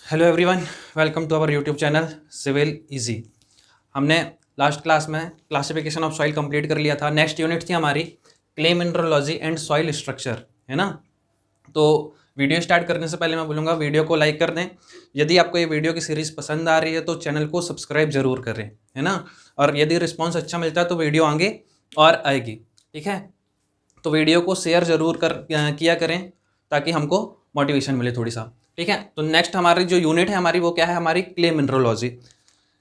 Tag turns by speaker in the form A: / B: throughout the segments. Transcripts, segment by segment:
A: Hello everyone, welcome to our YouTube channel Civil Easy. हमने last class में classification of soil complete कर लिया था। नेक्स्ट यूनिट थी हमारी clay mineralogy and soil structure, है ना। तो वीडियो स्टार्ट करने से पहले मैं बोलूँगा वीडियो को लाइक कर दें। यदि आपको ये वीडियो की सीरीज़ पसंद आ रही है तो चैनल को सब्सक्राइब जरूर करें, है ना। और यदि रिस्पॉन्स अच्छा मिलता है तो वीडियो आगे और आएगी, ठीक है। तो वीडियो को शेयर जरूर किया करें ताकि हमको मोटिवेशन मिले थोड़ी सा, ठीक है। तो नेक्स्ट हमारी जो यूनिट है हमारी वो क्या है, हमारी clay mineralogy.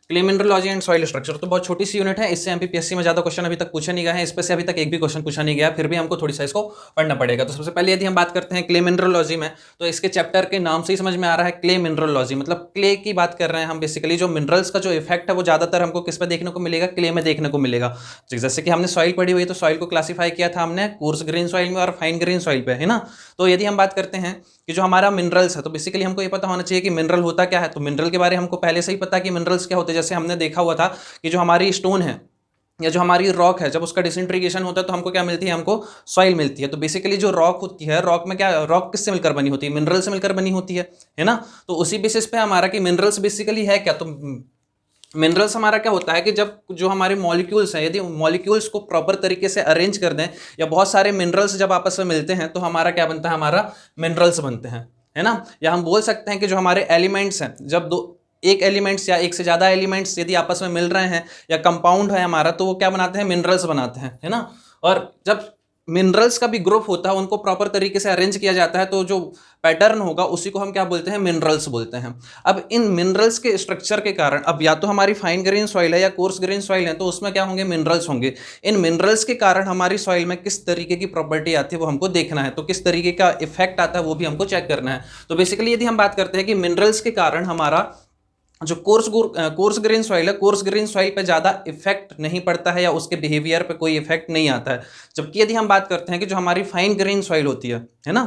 A: Clay mineralogy and soil structure तो बहुत छोटी सी यूनिट है। इससे एमपीपीएससी में ज़्यादा क्वेश्चन अभी तक पूछे नहीं गए हैं। इस पर से अभी तक एक भी क्वेश्चन पूछा नहीं गया, फिर भी हमको थोड़ी सा इसको पढ़ना पड़ेगा। तो सबसे पहले यदि हम बात करते हैं क्ले मिनरलॉजी में, तो इसके चैप्टर के नाम से ही समझ में आ रहा है क्ले मिनरलॉजी मतलब क्ले की बात कर रहे हैं हम। बेसिकली जो मिनरल्स का जो इफेक्ट है वो ज़्यादातर हमको किस पे देखने को मिलेगा, क्ले में देखने को मिलेगा। जैसे कि हमने सॉइल पढ़ी हुई, तो सॉइल को क्लासीफाई किया था हमने कोर्स ग्रेन सॉइल में और फाइन ग्रेन सॉइल पे, है ना। तो यदि हम बात करते हैं कि जो हमारा मिनरल्स है, तो बेसिकली हमको ये पता होना चाहिए कि मिनरल होता क्या है। तो मिनरल के बारे में हमको पहले से ही पता कि मिनरल्स क्या होते हैं। जैसे हमने देखा हुआ था कि जो हमारी स्टोन है या जो हमारी रॉक है, जब उसका डिसइंटीग्रेशन होता है तो हमको क्या मिलती है, हमको सॉइल मिलती है। तो बेसिकली जो रॉक होती है, रॉक में क्या, रॉक किससे मिलकर बनी होती है, मिनरल से मिलकर बनी होती है ना। तो उसी बेसिस पे हमारा कि मिनरल्स बेसिकली है क्या, तो मिनरल्स हमारा क्या होता है कि जब जो हमारे मॉलिक्यूल्स हैं, यदि मॉलिक्यूल्स को प्रॉपर तरीके से अरेंज कर दें या बहुत सारे मिनरल्स जब आपस में मिलते हैं तो हमारा क्या बनता है, हमारा मिनरल्स बनते हैं, है ना। या हम बोल सकते हैं कि जो हमारे एलिमेंट्स हैं, जब एक एलिमेंट्स या एक से ज़्यादा एलिमेंट्स यदि आपस में मिल रहे हैं या कंपाउंड है हमारा, तो वो क्या बनाते हैं, मिनरल्स बनाते हैं, है ना। और जब मिनरल्स का भी ग्रुप होता है, उनको प्रॉपर तरीके से अरेंज किया जाता है, तो जो पैटर्न होगा उसी को हम क्या बोलते हैं, मिनरल्स बोलते हैं। अब इन मिनरल्स के स्ट्रक्चर के कारण, अब या तो हमारी फाइन ग्रेन सॉइल है या कोर्स ग्रेन सॉइल है, तो उसमें क्या होंगे, मिनरल्स होंगे। इन मिनरल्स के कारण हमारी सॉइल में किस तरीके की प्रॉपर्टी आती है वो हमको देखना है। तो किस तरीके का इफेक्ट आता है वो भी हमको चेक करना है। तो बेसिकली यदि हम बात करते हैं कि मिनरल्स के कारण हमारा जो कोर्स ग्रेन सॉइल है, कोर्स ग्रेन सॉइल पे ज़्यादा इफेक्ट नहीं पड़ता है या उसके बिहेवियर पे कोई इफेक्ट नहीं आता है। जबकि यदि हम बात करते हैं कि जो हमारी फाइन ग्रेन सॉइल होती है ना,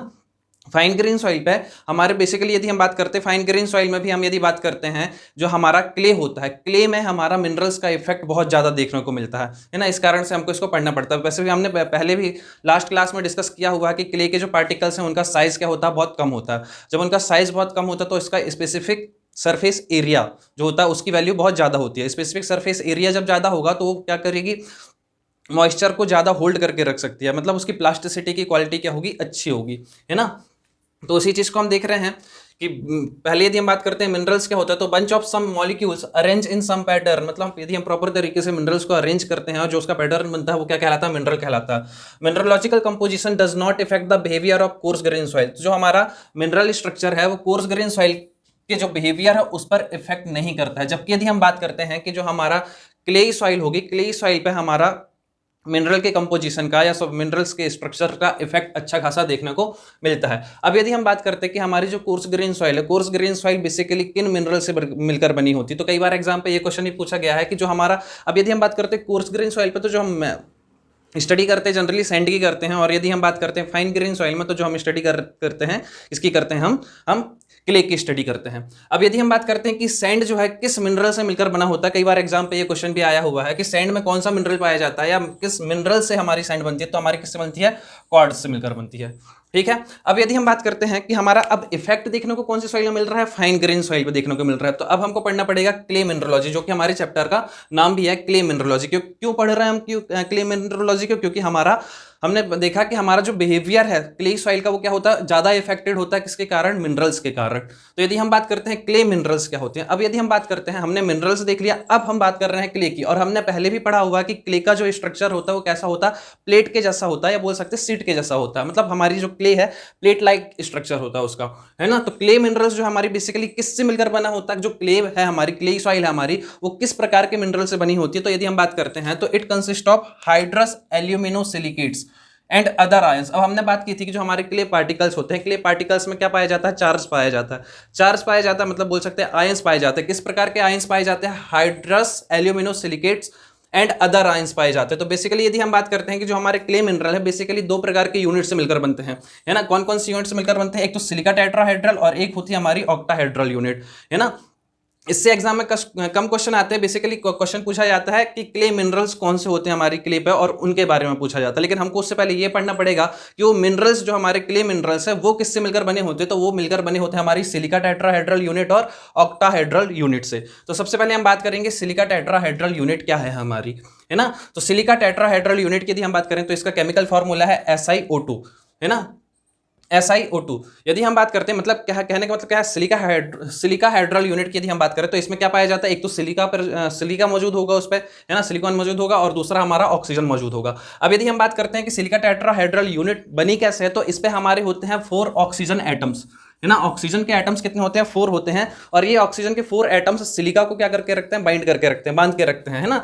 A: फाइन ग्रेन सॉइल पे हमारे बेसिकली यदि हम बात करते हैं फाइन ग्रेन सॉइल में भी हम यदि बात करते हैं, जो हमारा क्ले होता है, क्ले में हमारा मिनरल्स का इफेक्ट बहुत ज़्यादा देखने को मिलता है ना। इस कारण से हमको इसको पढ़ना पड़ता है। वैसे भी हमने पहले भी लास्ट क्लास में डिस्कस किया हुआ है कि क्ले के जो पार्टिकल्स हैं उनका साइज़ क्या होता है, बहुत कम होता है। जब उनका साइज़ बहुत कम होता है तो इसका स्पेसिफिक सरफेस एरिया जो होता है उसकी वैल्यू बहुत ज़्यादा होती है। स्पेसिफिक सरफेस एरिया जब ज़्यादा होगा तो वो क्या करेगी, मॉइस्चर को ज़्यादा होल्ड करके रख सकती है, मतलब उसकी प्लास्टिसिटी की क्वालिटी क्या होगी, अच्छी होगी, है ना। तो उसी चीज़ को हम देख रहे हैं कि पहले यदि हम बात करते हैं मिनरल्स क्या होता है, तो bunch of some molecules arrange in some pattern, मतलब यदि हम प्रॉपर तरीके से मिनरल्स को अरेंज करते हैं और जो उसका पैटर्न बनता है वो क्या कहलाता है, मिनरल कहलाता है। Mineralogical composition does not effect the behaviour of coarse grain soil. जो हमारा मिनरल स्ट्रक्चर है वो कोर्स ग्रेन सॉइल के जो बिहेवियर है उस पर इफेक्ट नहीं करता है। जबकि यदि हम बात करते हैं कि जो हमारा क्लेई सॉइल होगी, क्लेई सॉइल पे हमारा मिनरल के कंपोजिशन का या सब मिनरल्स के स्ट्रक्चर का इफेक्ट अच्छा खासा देखने को मिलता है। अब यदि हम बात करते हैं कि हमारी जो कोर्स ग्रेन सॉइल है, कोर्स ग्रेन सॉइल बेसिकली किन मिनरल से मिलकर बनी होती है, तो कई बार एग्जाम पे ये क्वेश्चन भी पूछा गया है कि जो हमारा, अब यदि हम बात करते हैं कोर्स ग्रेन सॉइल पे, तो जो हम स्टडी करते हैं जनरली सैंड की करते हैं। और यदि हम बात करते हैं फाइन ग्रेन सॉइल में, तो जो हम स्टडी करते हैं इसकी करते हैं हम क्ले की स्टडी करते हैं। अब यदि हम बात करते हैं कि सैंड जो है किस मिनरल से मिलकर बना होता है, कई बार एग्जाम पे ये क्वेश्चन भी आया हुआ है कि सैंड में कौन सा मिनरल पाया जाता है या किस मिनरल से हमारी सैंड बनती है, तो हमारी किससे बनती है, क्वार्ट्ज से मिलकर बनती है, ठीक है। अब यदि हम बात करते हैं कि हमारा अब इफेक्ट देखने को कौन सी सॉइल में मिल रहा है, फाइन ग्रेन सॉइल पे देखने को मिल रहा है। तो अब हमको पढ़ना पड़ेगा क्ले मिनरलॉजी, जो कि हमारे चैप्टर का नाम भी है क्ले मिनरलॉजी। क्यों पढ़ रहे हैं हम क्ले मिनरलॉजी को, क्योंकि हमने देखा कि हमारा जो बिहेवियर है क्ले सॉइल का वो क्या होता है, ज्यादा इफेक्टेड होता है किसके कारण, मिनरल्स के कारण। तो यदि हम बात करते हैं क्ले मिनरल्स क्या होते हैं, अब यदि हम बात करते हैं, हमने मिनरल्स देख लिया, अब हम बात कर रहे हैं क्ले की। और हमने पहले भी पढ़ा हुआ कि क्ले का जो स्ट्रक्चर होता है वो कैसा होता है, प्लेट के जैसा होता है, या बोल सकते हैं सीट के जैसा होता है। मतलब हमारी जो क्ले है प्लेट लाइक स्ट्रक्चर होता है उसका, है ना। तो क्ले मिनरल्स जो हमारी बेसिकली किससे मिलकर बना होता है, जो क्ले है हमारी, क्ले सॉइल है हमारी, वो किस प्रकार के मिनरल से बनी होती है। तो यदि हम बात करते हैं तो it consist of hydrous alumino silicates and other ions. अब हमने बात की थी कि जो हमारे क्ले पार्टिकल्स होते हैं, क्ले पार्टिकल्स में क्या पाया जाता है, चार्ज पाया जाता है। चार्ज पाया जाता है मतलब बोल सकते हैं आयंस पाए जाते हैं। किस प्रकार के आयंस पाए जाते हैं, hydrous alumino silicates and other ions पाए जाते हैं। तो बेसिकली यदि हम बात करते हैं कि जो हमारे क्ले मिनरल है बेसिकली दो प्रकार के यूनिट से मिलकर बनते हैं, है ना। कौन कौन सी यूनिट से मिलकर बनते हैं, एक तो सिलिका टेट्राहेड्रल और एक होती है हमारी ऑक्टाहेड्रल यूनिट, है ना। इससे एग्जाम में कम क्वेश्चन आते हैं। बेसिकली क्वेश्चन पूछा जाता है कि क्ले मिनरल्स कौन से होते हैं हमारी क्ले पे, और उनके बारे में पूछा जाता है। लेकिन हमको उससे पहले ये पढ़ना पड़ेगा कि वो मिनरल्स जो हमारे क्ले मिनरल्स है वो किससे मिलकर बने होते हैं। तो वो मिलकर बने होते हैं हमारी सिलिका टेट्राहेड्रल यूनिट और ऑक्टाहेड्रल यूनिट से। तो सबसे पहले हम बात करेंगे सिलिका टेट्राहेड्रल यूनिट क्या है हमारी, है ना। तो सिलिका टेट्राहेड्रल यूनिट की यदि हम बात करें तो इसका केमिकल फॉर्मूला है SiO2, है ना, SiO2। यदि हम बात करते हैं, मतलब क्या कहने का मतलब क्या है, सिलिका हाइड्रल यूनिट की यदि हम बात करें तो इसमें क्या पाया जाता है, एक तो सिलिका मौजूद होगा उस पर, है ना, सिलिकॉन मौजूद होगा, और दूसरा हमारा ऑक्सीजन मौजूद होगा। अब यदि हम बात करते हैं कि सिलिका टेट्राहाइड्रल यूनिट बनी कैसे है, तो इस पे हमारे होते हैं 4 ऑक्सीजन एटम्स, है ना। ऑक्सीजन के एटम्स कितने होते हैं, 4 होते हैं, और ये ऑक्सीजन के 4 एटम्स सिलिका को क्या करके रखते हैं, बाइंड करके रखते हैं, बांध के रखते हैं, है ना।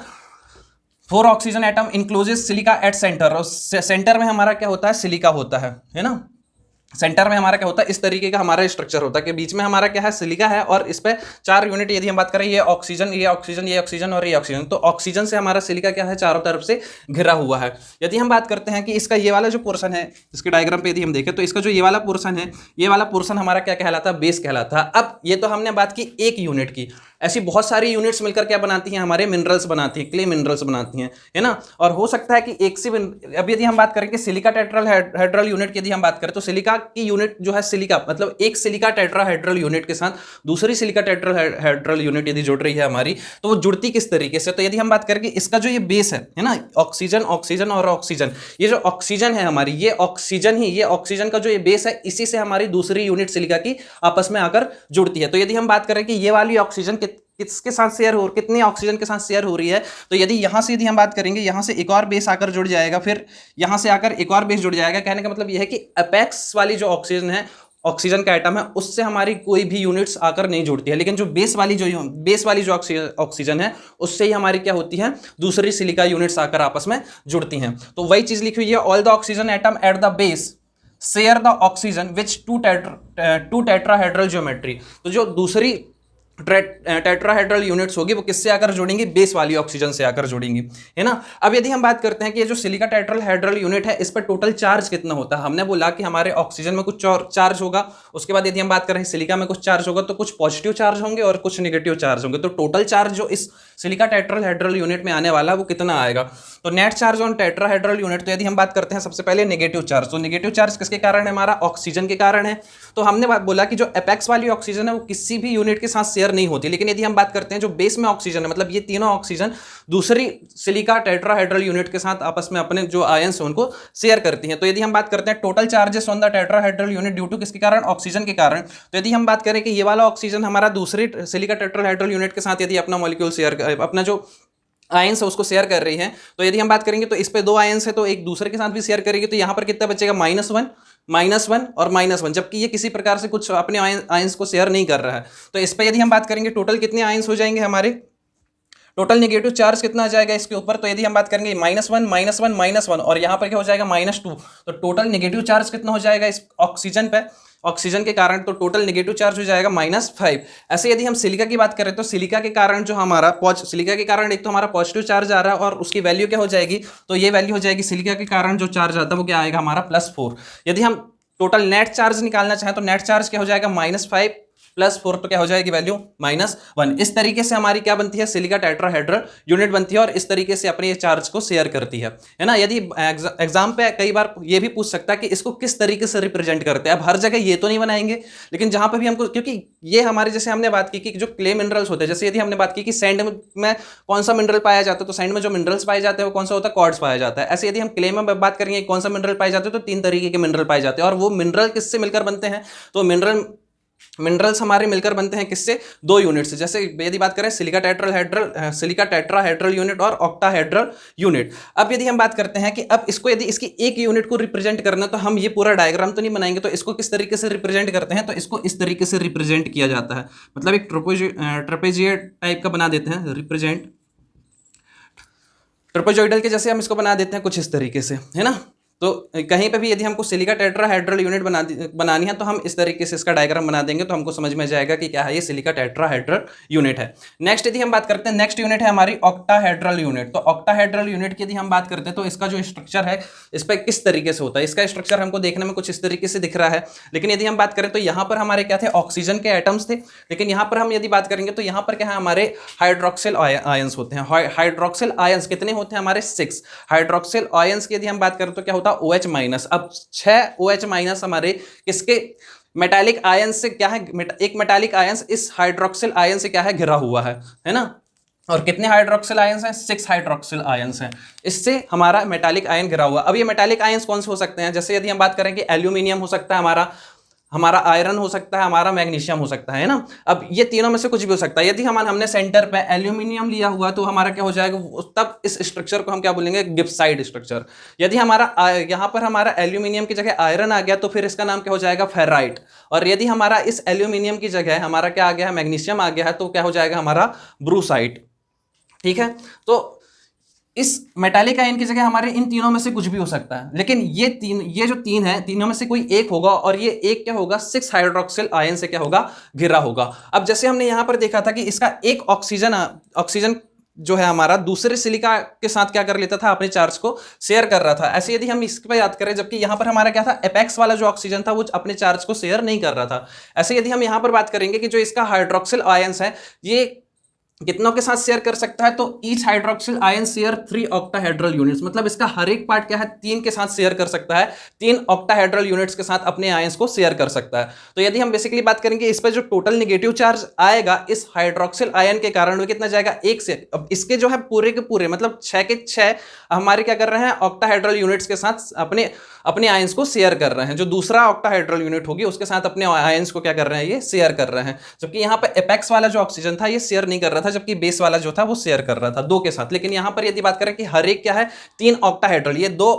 A: 4 oxygen atom includes silica at centre, और सेंटर में हमारा क्या होता है, सिलिका होता है ना। सेंटर में हमारा क्या होता है, इस तरीके का हमारा स्ट्रक्चर होता है कि बीच में हमारा क्या है, सिलिका है, और इस पे 4 यूनिट यदि हम बात करें, ये ऑक्सीजन, ये ऑक्सीजन, ये ऑक्सीजन और ये ऑक्सीजन। तो ऑक्सीजन से हमारा सिलिका क्या है, चारों तरफ से घिरा हुआ है। यदि हम बात करते हैं कि इसका ये वाला जो पोर्शन है, इसके डायग्राम पे यदि हम देखें तो इसका जो ये वाला पोर्शन है, ये वाला पोर्शन हमारा क्या कहलाता है, बेस कहलाता है। अब ये तो हमने बात की एक यूनिट की, ऐसी बहुत सारी यूनिट्स मिलकर क्या बनाती हैं, हमारे मिनरल्स बनाती हैं, क्ले मिनरल्स बनाती हैं, है ना। और हो सकता है कि एक से, अब यदि हम बात करें कि सिलिका टेट्राहाइड्रल यूनिट की यदि हम बात करें तो सिलिका की यूनिट जो है, सिलिका मतलब एक सिलिका टेट्राहाइड्रल यूनिट के साथ दूसरी सिलिका टेट्राहाइड्रल यूनिट यदि जुड़ रही है हमारी, तो वो जुड़ती किस तरीके से। तो यदि हम बात करें कि इसका जो ये बेस है ना, ऑक्सीजन, ऑक्सीजन और ऑक्सीजन, ये जो ऑक्सीजन है हमारी, ये ऑक्सीजन ही, ये ऑक्सीजन का जो ये बेस है, इसी से हमारी दूसरी यूनिट सिलिका की आपस में आकर जुड़ती है। तो यदि हम बात करें कि ये वाली ऑक्सीजन किसके साथ शेयर हो, कितने ऑक्सीजन के साथ शेयर हो रही है, तो यदि यहां से यदि हम बात करेंगे, यहां से एक और बेस आकर जुड़ जाएगा, फिर यहां से आकर एक और बेस जुड़ जाएगा। कहने का मतलब यह है कि अपेक्स वाली जो ऑक्सीजन है, ऑक्सीजन का एटम है, उससे हमारी कोई भी यूनिट्स आकर नहीं जुड़ती है, लेकिन जो बेस वाली जो ऑक्सीजन है, उससे ही हमारी क्या होती है, दूसरी सिलिका यूनिट्स आकर आपस में जुड़ती हैं। तो वही चीज लिखी हुई है, all the oxygen atom at the base share the oxygen which to tetrahedral geometry. तो जो दूसरी टेट्राहेड्रल यूनिट्स होगी वो किससे आकर जुड़ेंगी, बेस वाली ऑक्सीजन से आकर जुड़ेंगी, है ना। अब यदि हम बात करते हैं कि ये जो सिलिका टेट्राहेड्रल यूनिट है, इस पर टोटल चार्ज कितना होता है, हमने बोला कि हमारे ऑक्सीजन में कुछ चार्ज होगा, उसके बाद यदि हम बात करें सिलिका में कुछ चार्ज होगा, तो कुछ पॉजिटिव चार्ज होंगे और कुछ नेगेटिव चार्ज होंगे। तो टोटल चार्ज जो इस सिलिका टेट्राहेड्रल यूनिट में आने वाला है वो कितना आएगा, तो net charge on tetrahedral unit. तो यदि हम बात करते हैं सबसे पहले नेगेटिव चार्ज, तो नेगेटिव चार्ज किसके कारण है, हमारा ऑक्सीजन के कारण है। तो हमने बोला कि जो एपेक्स वाली ऑक्सीजन है वो किसी भी यूनिट के साथ शेयर नहीं होती, लेकिन यदि हम बात करते हैं जो बेस में ऑक्सीजन है, मतलब ये तीनों ऑक्सीजन दूसरी सिलिका टेट्राहेड्रल यूनिट के साथ आपस में अपने जो आयंस है उनको शेयर करती हैं। तो यदि हम बात करते हैं total charges on the tetrahedral unit due to किसके कारण, ऑक्सीजन के कारण। तो यदि हम बात करें कि ये वाला ऑक्सीजन हमारा दूसरी सिलिका टेट्राहेड्रल यूनिट के साथ यदि अपना मॉलिक्यूल शेयर, अपना जो आयंस है उसको शेयर कर रही है, तो यदि हम बात करेंगे तो इस पे 2 आयंस है, तो एक दूसरे के साथ भी शेयर करेगी, तो यहां पर कितना बचेगा, -1 और -1, जबकि ये किसी प्रकार से कुछ अपने आयंस को शेयर नहीं कर रहा है। तो इस पे यदि हम बात करेंगे टोटल कितने आयंस हो जाएंगे हमारे, टोटल नेगेटिव चार्ज कितना आ जाएगा इसके ऊपर, तो यदि हम बात करेंगे -1 और यहाँ पर क्या हो जाएगा -2, तो टोटल नेगेटिव चार्ज कितना हो जाएगा इस ऑक्सीजन पे, ऑक्सीजन के कारण, तो टोटल नेगेटिव चार्ज हो जाएगा -5। ऐसे यदि हम सिलिका की बात करें तो सिलिका के कारण जो हमारा सिलिका के कारण एक तो हमारा पॉजिटिव चार्ज आ रहा है, और उसकी वैल्यू क्या हो जाएगी, तो ये वैल्यू हो जाएगी, सिलिका के कारण जो चार्ज आता है वो क्या आएगा हमारा +4। यदि हम टोटल नेट चार्ज निकालना चाहें तो नेट चार्ज क्या हो जाएगा, -5 +4, तो क्या हो जाएगी वैल्यू -1। इस तरीके से हमारी क्या बनती है, सिलिका टेट्राहेड्रल यूनिट बनती है, और इस तरीके से अपने ये चार्ज को शेयर करती है ना। यदि एग्जाम पे कई बार ये भी पूछ सकता है कि इसको किस तरीके से रिप्रेजेंट करते हैं। अब हर जगह ये तो नहीं बनाएंगे, लेकिन जहां पर भी हमको, क्योंकि ये हमारे, जैसे हमने बात की कि जो क्ले मिनरल्स होते हैं, जैसे यदि हमने बात की कि सैंड में कौन सा मिनरल पाया जाता है, तो सैंड में जो मिनरल्स पाए जाते हैं वो कौन सा होता है, क्वार्ट्ज पाया जाता है। ऐसे यदि हम क्ले में बात करेंगे कौन सा मिनरल पाए जाते हैं, तो 3 तरीके के मिनरल पाए जाते हैं, और वो मिनरल किससे मिलकर बनते हैं, तो मिनरल्स हमारे मिलकर बनते हैं किससे, 2 यूनिट से। जैसे यदि बात करें सिलिका टेट्राहेड्रल यूनिट और ऑक्टाहेड्रल यूनिट। अब यदि हम बात करते हैं कि अब इसको, यदि इसकी एक यूनिट को रिप्रेजेंट करना, तो हम ये पूरा डायग्राम तो नहीं बनाएंगे, तो इसको किस तरीके से रिप्रेजेंट करते हैं, तो इसको इस तरीके से रिप्रेजेंट किया जाता है, मतलब एक ट्रेपेजियड टाइप का बना देते हैं, ट्रेपेजॉइडल के जैसे हम इसको बना देते हैं कुछ इस तरीके से, है ना। तो कहीं पे भी यदि हमको सिलिका टेट्राहेड्रल यूनिट बनानी है तो हम इस तरीके से इसका डायग्राम बना देंगे तो हमको समझ में जाएगा कि क्या है, ये सिलिका टेट्राहेड्रल यूनिट है। नेक्स्ट यदि हम बात करते हैं, नेक्स्ट यूनिट है हमारी ऑक्टाहेड्रल यूनिट। तो ऑक्टाहेड्रल यूनिट की यदि हम बात करते हैं तो इसका जो स्ट्रक्चर है इस पर किस तरीके से होता है, इसका स्ट्रक्चर हमको देखने में कुछ इस तरीके से दिख रहा है। लेकिन यदि हम बात करें तो यहाँ पर हमारे क्या थे, ऑक्सीजन के एटम्स थे। लेकिन यहाँ पर हम यदि बात करेंगे तो यहाँ पर क्या है, हमारे हाइड्रोक्सिल आयंस होते हैं। हाइड्रोक्सिल आयंस कितने होते हैं हमारे, 6 हाइड्रोक्सिल आयंस की यदि हम बात करें तो क्या होता है, OH माइनस। अब 6 OH माइनस हमारे किसके, मेटालिक आयन से क्या है, एक मेटालिक आयंस इस हाइड्रोक्सिल आयन से क्या है, घिरा हुआ है ना। और कितने हाइड्रोक्सिल आयंस हैं, 6 हाइड्रोक्सिल आयंस हैं, इससे हमारा मेटालिक आयन घिरा हुआ। अब ये मेटालिक आयंस कौन से हो सकते हैं, जैसे यदि हम बात करें कि एल्यूमिनियम हो सकता है हमारा आयरन हो सकता है, हमारा मैग्नीशियम हो सकता है ना। अब ये तीनों में से कुछ भी हो सकता है। यदि हमने सेंटर पे एल्यूमिनियम लिया हुआ तो हमारा क्या हो जाएगा, तब इस स्ट्रक्चर को हम क्या बोलेंगे, गिब्साइड स्ट्रक्चर। यदि यहाँ पर हमारा एल्यूमिनियम की जगह आयरन आ गया तो फिर इसका नाम क्या हो जाएगा, फेराइट। और यदि हमारा इस एल्यूमिनियम की जगह हमारा क्या आ गया है, मैग्नीशियम आ गया है, तो क्या हो जाएगा हमारा ब्रूसाइट। ठीक है, तो इस मेटालिक आयन की जगह हमारे इन तीनों में से कुछ भी हो सकता है। लेकिन ये जो तीन है, तीनों में से कोई एक होगा, और ये एक क्या होगा, 6 हाइड्रोक्सिल आयन से क्या होगा, घिरा होगा। अब जैसे हमने यहां पर देखा था कि इसका एक ऑक्सीजन जो है हमारा दूसरे सिलिका के साथ क्या कर लेता था, अपने चार्ज को शेयर कर रहा था। ऐसे यदि हम इस पर याद करें, जबकि यहां पर हमारा क्या था, एपेक्स वाला जो ऑक्सीजन था वो अपने चार्ज को शेयर नहीं कर रहा था। ऐसे यदि हम यहां पर बात करेंगे कि जो इसका हाइड्रोक्सिल आयंस है ये कितनों के साथ शेयर कर सकता है, तो each hydroxyl ion share 3 octahedral units, मतलब इसका हर एक पार्ट क्या है, 3 के साथ शेयर कर सकता है, 3 ऑक्टाहेड्रल यूनिट्स के साथ अपने आयंस को शेयर कर सकता है। तो यदि हम बेसिकली बात करेंगे इस पर जो टोटल नेगेटिव चार्ज आएगा इस हाइड्रोक्सिल आयन के कारण, वो कितना जाएगा, 1 से। अब इसके जो है पूरे के पूरे मतलब 6 के 6 हमारे क्या कर रहे हैं, ऑक्टाहेड्रल यूनिट्स के साथ अपने आयंस को शेयर कर रहे हैं। जो दूसरा ऑक्टाहेड्रल यूनिट होगी उसके साथ अपने आयंस को क्या कर रहे हैं, ये शेयर कर रहे हैं। जबकि यहाँ पर एपेक्स वाला जो ऑक्सीजन था ये शेयर नहीं कर रहा था, जबकि बेस वाला जो था वो शेयर कर रहा था 2 के साथ। लेकिन यहाँ पर यदि बात करें कि हर एक क्या है, 3 ऑक्टाहेड्रल, ये 2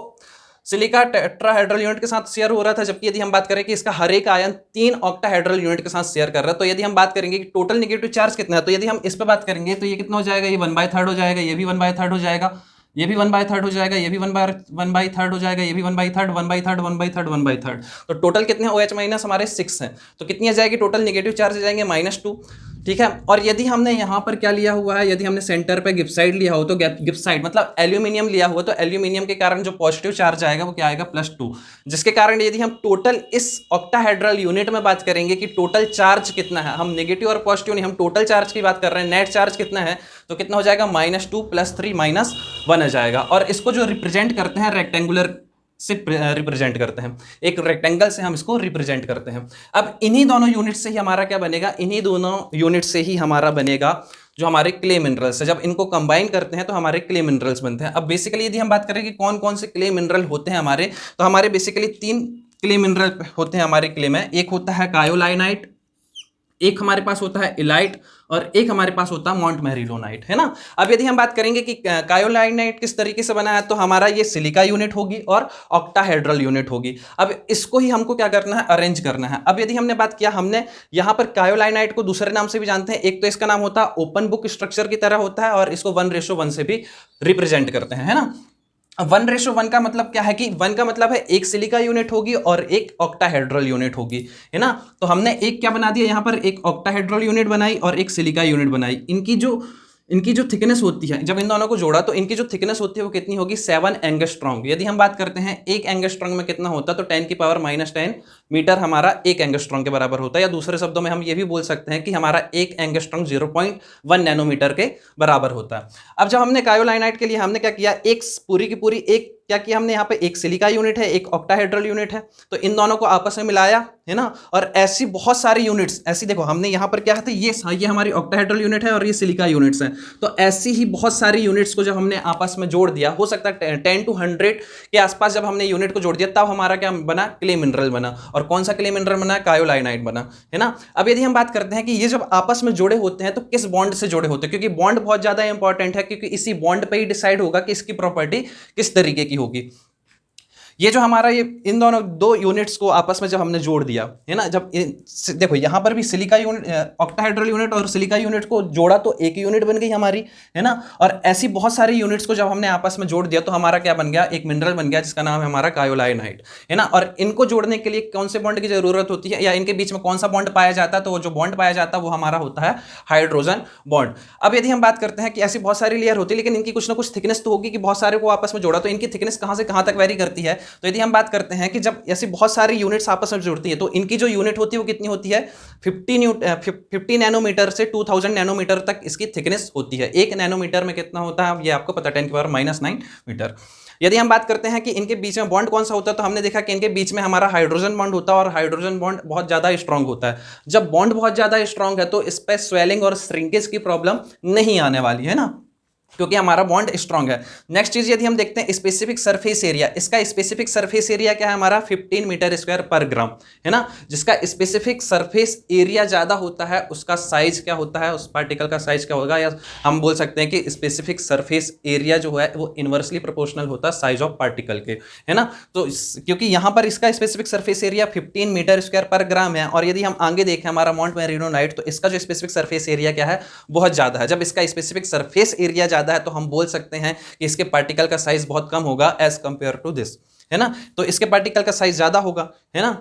A: सिलिका टेट्राहेड्रल यूनिट के साथ शेयर हो रहा था। जबकि यदि हम बात करें कि इसका हर एक आयन 3 ऑक्टाहेड्रल यूनिट के साथ शेयर कर रहा है, तो यदि हम बात करेंगे कि टोटल नेगेटिव चार्ज कितना है, तो यदि हम इस पर बात करेंगे तो ये कितना हो जाएगा, ये 1/3 हो जाएगा, ये भी 1/3 हो जाएगा, ये भी 1/3 हो जाएगा, ये भी 1/3 हो जाएगा, ये भी 1/3 1/3 1/3 1/3। तो टोटल कितने OH माइनस हमारे 6 हैं। तो कितनी आ जाएगी टोटल नेगेटिव चार्ज आ जाएंगे, -2। ठीक है, और यदि हमने यहाँ पर क्या लिया हुआ है, यदि हमने सेंटर पे गिब्साइड लिया हो तो गिब्साइड मतलब एल्यूमिनियम लिया हुआ, तो एल्यूमिनियम के कारण जो पॉजिटिव चार्ज आएगा वो क्या आएगा, +2। जिसके कारण यदि हम टोटल इस ऑक्टाहेड्रल यूनिट में बात करेंगे कि टोटल चार्ज कितना है, हम नेगेटिव और पॉजिटिव नहीं, हम टोटल चार्ज की बात कर रहे हैं, नेट चार्ज कितना है, तो कितना हो जाएगा, -2 + 3 -1 आ जाएगा। और इसको जो रिप्रेजेंट करते हैं रेक्टेंगुलर से रिप्रेजेंट करते हैं, एक रेक्टेंगल से हम इसको रिप्रेजेंट करते हैं। अब इन्हीं दोनों यूनिट से ही हमारा क्या बनेगा, इन्हीं दोनों यूनिट से ही हमारा बनेगा जो हमारे क्ले मिनरल्स है। जब इनको कंबाइन करते हैं तो हमारे क्ले मिनरल्स बनते हैं। अब बेसिकली यदि हम बात करें कि कौन कौन से क्ले मिनरल होते हैं हमारे, तो हमारे बेसिकली 3 क्ले मिनरल होते हैं हमारे क्ले में। एक होता है कायोलाइनाइट, एक हमारे पास होता है इलाइट, और एक हमारे पास होता है मोंटमेरिलोनाइट, है ना। अब यदि हम बात करेंगे कि कायोलाइनाइट किस तरीके से बना है, तो हमारा ये सिलिका यूनिट होगी और ऑक्टाहेड्रल यूनिट होगी। अब इसको ही हमको क्या करना है, अरेंज करना है। अब यदि हमने बात किया, हमने यहाँ पर कायोलाइनाइट को दूसरे नाम से भी जानते हैं। एक तो इसका नाम होता है ओपन बुक स्ट्रक्चर की तरह होता है, और इसको 1:1 से भी रिप्रेजेंट करते हैं, है ना। 1:1 का मतलब क्या है कि 1 का मतलब है एक सिलिका यूनिट होगी और एक ऑक्टाहेड्रल यूनिट होगी, है ना। तो हमने एक क्या बना दिया यहाँ पर, एक ऑक्टाहेड्रल यूनिट बनाई और एक सिलिका यूनिट बनाई। इनकी जो थिकनेस होती है, जब इन दोनों को जोड़ा तो इनकी जो थिकनेस होती है वो कितनी होगी, 7 एंगस्ट्रॉन्ग। यदि हम बात करते हैं 1 एंगस्ट्रॉन्ग में कितना होता है, तो 10⁻⁻10 मीटर हमारा 1 एंगस्ट्रॉन्ग के बराबर होता है। या दूसरे शब्दों में हम ये भी बोल सकते हैं कि हमारा 1 एंगस्ट्रॉन्ग 0.1 नैनोमीटर के बराबर होता है। अब जब हमने कायोलाइनाइट के लिए हमने क्या किया, एक पूरी की पूरी एक क्या किया हमने, यहाँ पे एक सिलिका यूनिट है, एक ऑक्टाहेड्रल यूनिट है, तो इन दोनों को आपस में मिलाया, है ना। और ऐसी बहुत सारी यूनिट्स, ऐसी देखो हमने यहाँ पर क्या है, ये हमारी ऑक्टाहेड्रल यूनिट है और ये सिलिका यूनिट्स हैं। तो ऐसी ही बहुत सारी यूनिट्स को जब हमने आपस में जोड़ दिया, हो सकता है 10 to 100 के आसपास जब हमने यूनिट को जोड़ दिया, तब हमारा क्या बना, क्ले मिनरल बना। और कौन सा क्ले मिनरल बना, कायोलाइनाइट बना, है ना। अब यदि हम बात करते हैं कि ये जब आपस में जुड़े होते हैं तो किस बॉन्ड से जुड़े होते हैं, क्योंकि बॉन्ड बहुत ज्यादा इंपॉर्टेंट है, क्योंकि इसी बॉन्ड पे ही डिसाइड होगा कि इसकी प्रॉपर्टी किस तरीके की होगी।
B: ये जो हमारा ये इन दोनों दो यूनिट्स को आपस में जब हमने जोड़ दिया है ना, जब देखो यहाँ पर भी सिलिका यूनिट, ऑक्टाहेड्रल यूनिट और सिलिका यूनिट को जोड़ा तो एक यूनिट बन गई हमारी, है ना। और ऐसी बहुत सारी यूनिट्स को जब हमने आपस में जोड़ दिया तो हमारा क्या बन गया, एक मिनरल बन गया जिसका नाम है हमारा कायोलाइनाइट, है ना। और इनको जोड़ने के लिए कौन से बॉन्ड की जरूरत होती है, या इनके बीच में कौन सा बॉन्ड पाया जाता है, तो वो जो बॉन्ड पाया जाता है वो हमारा होता है हाइड्रोजन बॉन्ड। अब यदि हम बात करते हैं कि ऐसी बहुत सारी लेयर होती है लेकिन इनकी कुछ ना कुछ थिकनेस तो होगी कि बहुत सारे को आपस में जोड़ा, तो इनकी थिकनेस कहां से कहां तक वेरी करती है। तो यदि हम बात करते हैं कि जब ऐसी बहुत सारी यूनिट्स आपस में जुड़ती है तो इनकी जो यूनिट होती है वो कितनी होती है, 50 नैनोमीटर से 2000 नैनोमीटर तक इसकी थिकनेस होती है। एक नैनोमीटर में कितना होता है ये आपको पता, 10⁻⁹ मीटर। यदि हम बात करते हैं कि इनके बीच में बॉन्ड कौन सा होता है, तो हमने देखा कि इनके बीच में हमारा हाइड्रोजन बॉन्ड होता है और हाइड्रोजन बॉन्ड बहुत ज्यादा स्ट्रांग होता है। जब बॉन्ड बहुत ज्यादा स्ट्रांग है तो इस पर स्वेलिंग और श्रिंकेज की प्रॉब्लम नहीं आने वाली है ना, क्योंकि हमारा बॉन्ड स्ट्रांग है। नेक्स्ट चीज यदि हम देखते हैं स्पेसिफिक सरफेस एरिया, इसका स्पेसिफिक सरफेस एरिया क्या है हमारा, 15 मीटर स्क्वायर पर ग्राम, है ना। जिसका स्पेसिफिक सरफेस एरिया ज्यादा होता है उसका साइज क्या होता है, उस पार्टिकल का साइज क्या होगा, या हम बोल सकते हैं कि स्पेसिफिक सरफेस एरिया जो है वो इनवर्सली प्रोपोर्शनल होता है साइज ऑफ पार्टिकल के, है ना। तो क्योंकि यहां पर इसका specific surface area 15 metre square per gram है, और यदि हम आगे देखें हमारा माउंट मेरीनोनाइट, तो इसका जो स्पेसिफिक सरफेस एरिया क्या है, बहुत ज्यादा है। जब इसका स्पेसिफिक सरफेस एरिया ज्यादा है तो हम बोल सकते हैं कि इसके पार्टिकल का साइज बहुत कम होगा एज कंपेयर टू दिस, है ना। तो इसके पार्टिकल का साइज ज्यादा होगा, है ना,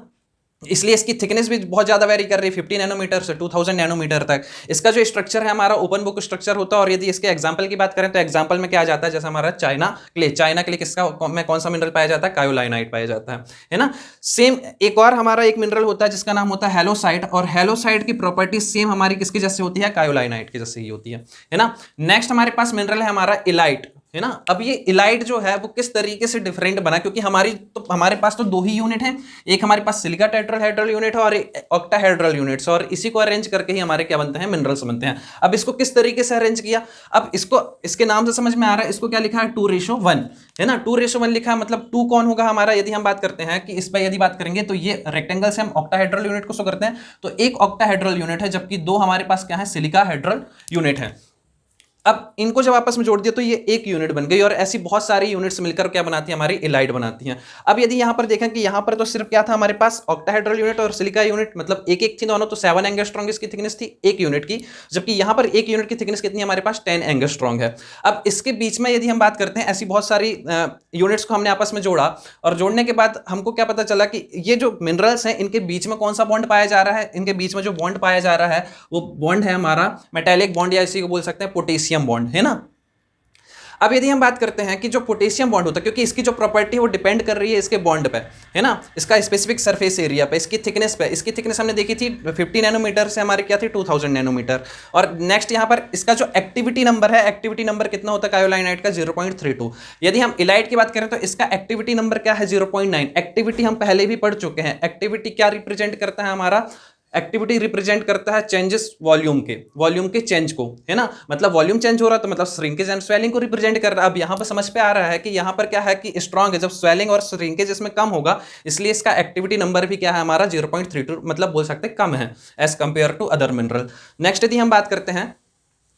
B: इसलिए इसकी थिकनेस भी बहुत ज्यादा वेरी कर रही है 50 नैनोमीटर से 2000 नैनोमीटर तक। इसका जो स्ट्रक्चर है हमारा ओपन बुक स्ट्रक्चर होता है। और यदि इसके एग्जांपल की बात करें तो एग्जांपल में क्या आ जाता है, जैसे हमारा चाइना क्ले, चाइना क्ले किसका में कौन सा मिनरल पाया जाता है, कायोलाइनाइट पाया जाता है ना। सेम एक और हमारा एक मिनरल होता है जिसका नाम होता है हैलोसाइट, और हैलोसाइट की प्रॉपर्टी सेम हमारी किसकी जैसे होती है, कायोलाइनाइट की जैसे ही होती है ना। नेक्स्ट हमारे पास मिनरल है हमारा इलाइट, है ना। अब ये इलाइट जो है वो किस तरीके से डिफरेंट बना, क्योंकि हमारे पास तो दो ही यूनिट हैं, एक हमारे पास सिलिका टेट्राहेड्रल यूनिट है और एक ऑक्टाहेड्रल यूनिट्स, और इसी को अरेंज करके ही हमारे क्या बनते हैं, मिनरल्स बनते हैं। अब इसको किस तरीके से अरेंज किया, अब इसको इसके नाम से समझ में आ रहा है, इसको क्या लिखा है 2:1, है ना। 2:1 लिखा है, मतलब 2 कौन होगा हमारा, यदि हम बात करते हैं कि इस पर यदि बात करेंगे तो ये रेक्टेंगल से हम ऑक्टाहेड्रल यूनिट को शो करते हैं, तो एक ऑक्टाहेड्रल यूनिट है जबकि दो हमारे पास क्या है, सिलिकाहेड्रल यूनिट है। अब इनको जब आपस में जोड़ दिया तो ये एक यूनिट बन गई, और ऐसी बहुत सारी यूनिट्स मिलकर क्या बनाती है, हमारी इलाइट बनाती हैं। अब यदि यहां पर देखें कि यहां पर तो सिर्फ क्या था हमारे पास, ऑक्टाहेड्रल यूनिट और सिलिका यूनिट, मतलब एक एक थी दोनों, तो 7 एंगस्ट्रॉन्ग इसकी थिकनेस थी एक यूनिट की, जबकि यहां पर एक यूनिट की थिकनेस कितनी हमारे पास 10 एंगस्ट्रॉन्ग है। अब इसके बीच में यदि हम बात करते हैं, ऐसी बहुत सारी यूनिट्स को हमने आपस में जोड़ा, और जोड़ने के बाद हमको क्या पता चला कि ये जो मिनरल्स हैं इनके बीच में कौन सा बॉन्ड पाया जा रहा है, इनके बीच में जो बॉन्ड पाया जा रहा है वो बॉन्ड है हमारा मेटालिक बॉन्ड, या इसी को बोल सकते हैं पोटेशियम बॉन्ड, है ना। अब यदि हम बात करते हैं कि जो पोटेशियम बॉन्ड होता है, क्योंकि इसकी जो प्रॉपर्टी है वो डिपेंड कर रही है इसके बॉन्ड पे, है ना, इसका स्पेसिफिक सरफेस एरिया पे, इसकी थिकनेस पे। इसकी थिकनेस हमने देखी थी 50 नैनोमीटर से हमारी क्या थी 2000 नैनोमीटर। और नेक्स्ट यहाँ पर इसका जो एक्टिविटी नंबर है, एक्टिविटी नंबर कितना होता है कायोलाइनाइट का, 0.32। यदि हम इलाइट की बात करें तो इसका एक्टिविटी नंबर क्या है, 0.9। एक्टिविटी हम पहले भी पढ़ चुके हैं। एक्टिविटी क्या रिप्रेजेंट करता है हमारा, एक्टिविटी रिप्रेजेंट करता है चेंजेस वॉल्यूम के चेंज को, है ना। मतलब वॉल्यूम चेंज हो रहा है तो मतलब श्रिंकेज एंड स्वेलिंग को रिप्रेजेंट कर रहा है। अब यहाँ पर समझ पे आ रहा है कि यहाँ पर क्या है कि स्ट्रांग है, जब स्वेलिंग और श्रिंकेज इसमें कम होगा इसलिए इसका एक्टिविटी नंबर भी क्या है हमारा 0.32, मतलब बोल सकते हैं कम है as compare to other mineral. Next यदि हम बात करते हैं